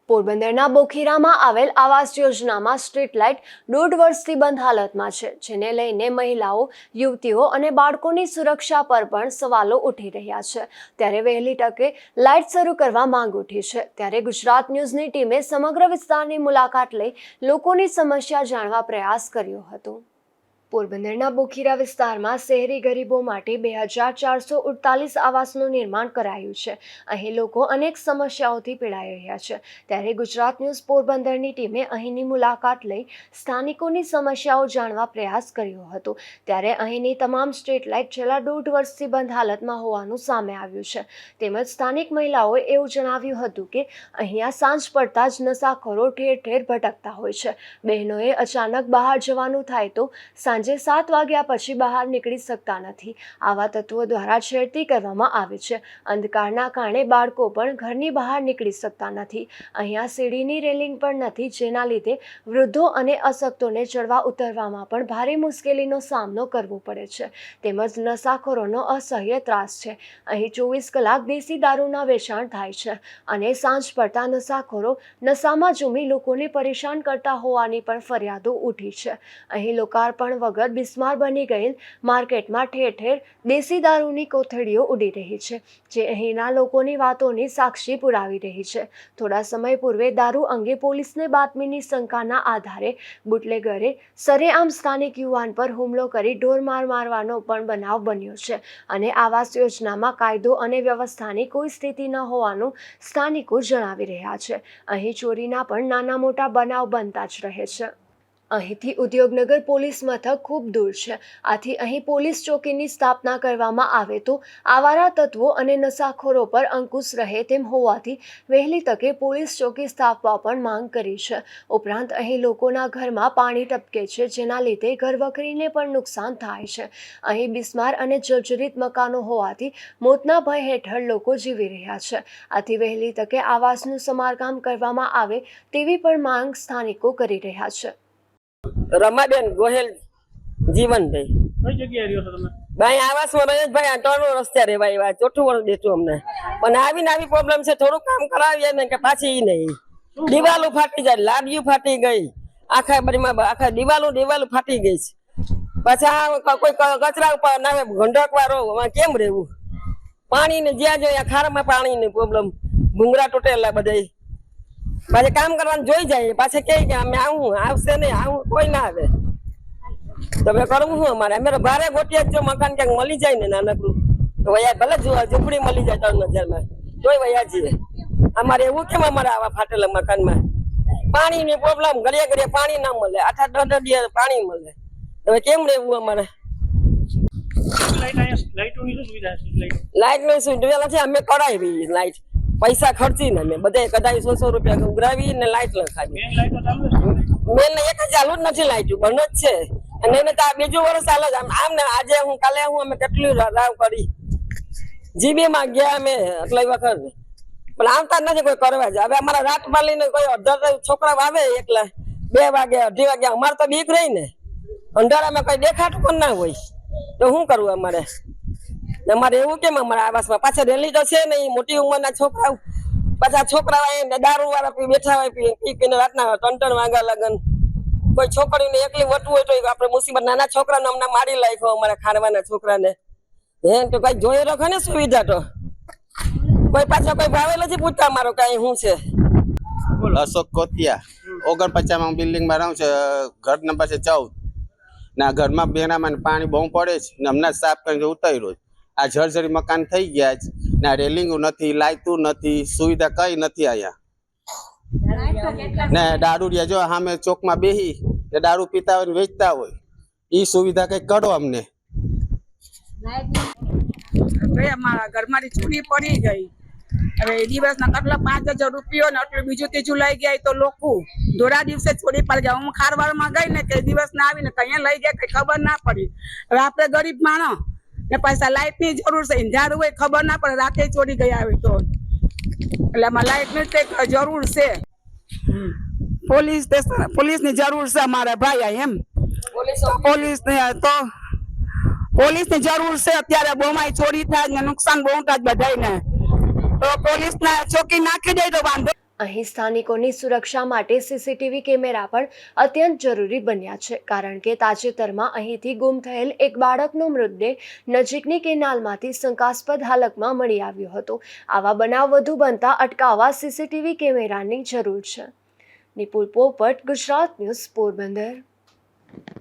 પોરબંદરના બોખીરામાં આવેલ આવાસ યોજનામાં સ્ટ્રીટ લાઇટ 1.5 વર્ષથી બંધ હાલતમાં છે, જેને લઈને મહિલાઓ, યુવતીઓ અને બાળકોની સુરક્ષા પર પણ સવાલો ઉઠી રહ્યા છે। ત્યારે વહેલી તકે લાઇટ શરૂ કરવા માંગ ઉઠી છે। ત્યારે ગુજરાત ન્યૂઝની ટીમે સમગ્ર વિસ્તારની મુલાકાત લઈ લોકોની સમસ્યા જાણવા પ્રયાસ કર્યો હતો। પોરબંદરના બોખીરા વિસ્તારમાં શહેરી ગરીબો માટે 2448 આવાસનું નિર્માણ કરાયું છે। અહીં લોકો અનેક સમસ્યાઓથી પીડાઈ રહ્યા છે। ત્યારે ગુજરાત ન્યૂઝ પોરબંદરની ટીમે અહીંની મુલાકાત લઈ સ્થાનિકોની સમસ્યાઓ જાણવા પ્રયાસ કર્યો હતો। ત્યારે અહીંની તમામ સ્ટ્રીટ લાઇટ છેલ્લા 1.5 વર્ષથી બંધ હાલતમાં હોવાનું સામે આવ્યું છે। તેમજ સ્થાનિક મહિલાઓએ એવું જણાવ્યું હતું કે અહીંયા સાંજ પડતા જ નશાખોરો ઠેર ઠેર ભટકતા હોય છે। બહેનોએ અચાનક બહાર જવાનું થાય તો સાંજે 7 વાગ્યા પછી બહાર નીકળી શકતા નથી। આવા તત્વો દ્વારા છેડતી કરવામાં આવે છે। અંધકારના કારણે બાળકો પણ ઘરની બહાર નીકળી શકતા નથી। અહીંયા સીડીની રેલિંગ પણ નથી, જેના લીધે વૃદ્ધો અને અશક્તોને ચડવા ઉતરવામાં પણ ભારે મુશ્કેલીનો સામનો કરવો પડે છે। તેમજ નશાખોરોનો અસહ્ય ત્રાસ છે। અહીં 24 કલાક દેશી દારૂના વેચાણ થાય છે અને સાંજ પડતા નશાખોરો નશામાં ઝૂમી લોકોને પરેશાન કરતા હોવાની પણ ફરિયાદો ઉઠી છે। અહીં લોકાર્પણ વગર બિસ્માર બની ગયેલ માર્કેટમાં ઠેર ઠેર દેશી દારૂની કોથળીઓ ઉડી રહી છે, જે અહીંના લોકોની વાતોની સાક્ષી પુરાવી રહી છે। થોડા સમય પૂર્વે દારૂ અંગે પોલીસને બાતમીની શંકાના આધારે બુટલેગરે સરેઆમ સ્થાનિક યુવાન પર હુમલો કરી ઢોરમાર મારવાનો પણ બનાવ બન્યો છે અને આવાસ યોજનામાં કાયદો અને વ્યવસ્થાની કોઈ સ્થિતિ ન હોવાનું સ્થાનિકો જણાવી રહ્યા છે। અહીં ચોરીના પણ નાના મોટા બનાવ બનતા જ રહે છે। અહીંથી ઉદ્યોગનગર પોલીસ મથક ખૂબ દૂર છે, આથી અહીં પોલીસ ચોકીની સ્થાપના કરવામાં આવે તો આવારા તત્વો અને નશાખોરો પર અંકુશ રહે તેમ હોવાથી વહેલી તકે પોલીસ ચોકી સ્થાપવા પણ માંગ કરી છે। ઉપરાંત અહીં લોકોના ઘરમાં પાણી ટપકે છે, જેના લીધે ઘરવખરીને પણ નુકસાન થાય છે। અહીં બિસ્માર અને જર્જરિત મકાનો હોવાથી મોતના ભય હેઠળ લોકો જીવી રહ્યા છે। આથી વહેલી તકે આવાસનું સમારકામ કરવામાં આવે તેવી પણ માંગ સ્થાનિકો કરી રહ્યા છે। રમાબેન ગોહેલ જીવનભાઈ કઈ જગ્યાએ રહ્યો છો તમે? ભાઈ આવાસમાં રહે ભાઈ, આ 3 રસ્તે રે ભાઈ, 4થું વર્ષ બેઠું અમને પણ આવી પ્રોબ્લેમ છે। થોડું કામ કરાવીએ ને કે પાછી ઈ નહીં, દિવાલો ફાટી જાય, લાડીઓ ફાટી ગઈ, આખા બરીમાં આખા દિવાલો ફાટી ગઈ છે। પાછા કોઈ કચરા ઉપર નાવે ગંડક વાળો કેમ રહેવું? પાણી ને જ્યાં જોઈએ ખારમાં પાણીની પ્રોબ્લેમ, ભૂંગરા તૂટેલા બધા, પાછા કામ કરવાનું જોઈ જાય, પાછા કે અમે આવું આવશે નહીં, આવું કોઈ ના આવે તમે કરવું શું અમારે? અમે ભારે ગોટિયા જો મકાન ક્યાંક મળી જાય ને નાનકડું તો વયા, ભલે ઝૂંપડી મળી જાય 3000 તોય વયા જઈએ। અમારે એવું કેમ અમારે આવા ફાટેલા મકાનમાં પાણીની પ્રોબ્લેમ, ઘડીએ પાણી ના મળે, 8-10 દિવસ પાણી મળે, હવે કેમ રહેવું અમારે? લાઈટ ની સુવિધા છે, અમે કરાવી લાઈટ પૈસા ખર્ચીને અમે બધા કદાચ 100 રૂપિયા ઉઘરાવી ને લાઈટ લખાવી। મેલ ને એક ચાલુ જ નથી, લાઈટ બંધ જ છે અને એને તો આ બીજું વર્ષ ચાલે છે। આમ ને આજે હું કાલે અમે કેટલી રાવ કરી, જીબી માં ગયા અમે એટલી વખત, પણ આવતા નથી કોઈ કરવા જ। હવે અમારા રાત પાલીને કોઈ 18 છોકરા આવે એકલા 2 વાગે 2:30 વાગે, અમારે તો બીક રહી ને, અંધારામાં કઈ દેખાતું પણ ના હોય તો શું કરવું અમારે? અમારે એવું કેમ અમારા આવાસમાં પાછા રેલી તો છે નહીં, મોટી ઉંમરના છોકરાઓ પાછા છોકરા દારૂ વાળા બેઠા હોય, પીને રાતના 3-3 વાગ્યા લગન, કોઈ છોકરીને એકલી વટવું હોય તો આપણે મુસીબત। નાના છોકરાને અમને મારી નાખ્યો, અમારા ખાડવાના છોકરાને તો કઈ જોઈ રાખો ને સુવિધા તો કોઈ પાછા કોઈ ભાવે નથી પૂછતા અમારો કઈ શું છે। અશોક કોતિયા 49 બિલ્ડિંગમાં રહું છે, ઘર નંબર છે 14 ના ઘરમાં બેનામાં પાણી બહુ પડે છે ને હમણાં સાફ કરીને ઉતાર્યો છે। આ જર્જરી મકાન થઈ ગયા છે ને રેલિંગો નથી, લાઇટો નથી, સુવિધા કઈ નથી અહીંયા ને દારૂડિયા જો સામે ચોકમાં બેસી દારૂ પીતા હોય વેચતા હોય, એ સુવિધા કઈ કરો અમને। અમારા ઘરમાંથી ચોરી પડી ગઈ, હવે દિવસના કેટલા 5000 રૂપિયા ને એટલે બીજું ત્રીજું લઈ ગયા તો લોકો દોરા દિવસે ચોરી પડી ગયા। હું ખારવાડમાં ગઈ ને તે દિવસ ના આવીને કઈ લઈ ગયા કઈ ખબર ના પડી। હવે આપણે ગરીબ માણસ ને પૈસા લાઈટ ની જરૂર છે, અંધારું હોય ખબર ના પડે, રાતે ચોરી ગયા આવે તો એટલે આમાં લાઈટ ની જરૂર છે। પોલીસ ની જરૂર છે અમારા ભાઈ, એમ પોલીસ ની જરૂર છે। અત્યારે બહુ ચોરી થાય ને નુકસાન બહુ થાય બધાને, તો પોલીસ ના ચોકી નાખી દે તો વાંધો। અહીં સ્થાનિકોની સુરક્ષા માટે સીસીટીવી કેમેરા પણ અત્યંત જરૂરી બન્યા છે, કારણ કે તાજેતરમાં અહીંથી ગુમ થયેલ એક બાળકનો મૃતદેહ નજીકની કેનાલમાંથી શંકાસ્પદ હાલતમાં મળી આવ્યો હતો. આવા બનાવ વધુ બનતા અટકાવવા સીસીટીવી કેમેરાની જરૂર છે. નિપુલ પોપટ, ગુજરાત ન્યૂઝ, પોરબંદર.